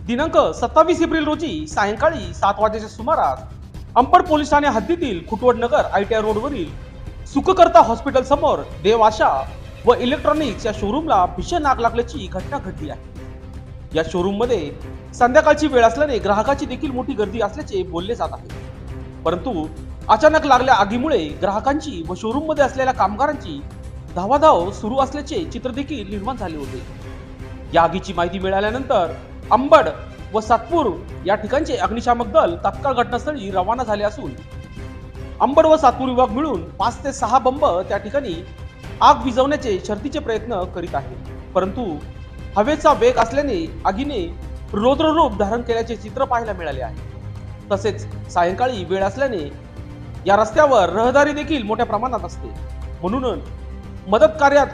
दिनांक 27 एप्रिल रोजी सायंकाळी 7 वाजेच्या सुमारास अंबड पोलीस ठाणे हद्दीतील खुटवड नगर ITI रोडवरील सुखकर्ता हॉस्पिटल समोर देव आशा व इलेक्ट्रॉनिक्स या शोरूमला भीषण आग लागल्याची घटना घडली आहे. या शोरूम मध्ये संध्याकाळची वेळ असल्याने ग्राहकाची देखील मोठी गर्दी असल्याचे बोलले जात आहे. परंतु अचानक लागल्या आगीमुळे ग्राहकांची व शोरूम मध्ये असलेल्या कामगारांची धावाधाव सुरू असल्याचे चित्र देखील निर्माण झाले होते. या आगीची माहिती मिळाल्यानंतर अंबड व सातपूर या ठिकाणचे अग्निशामक दल तात्काळ घटनास्थळी रवाना झाले असून अंबड व सातपूर विभाग मिळून 5 ते 6 बंब त्या ठिकाणी आग विझवण्याचे शर्थीचे प्रयत्न करीत आहेत. परंतु हवेचा वेग असल्याने आगीने रौद्ररूप धारण केल्याचे चित्र पाहायला मिळाले आहे. तसेच सायंकाळी वेळ असल्याने या रस्त्यावर रहदारी देखील मोठ्या प्रमाणात असते, म्हणून मदत कार्यात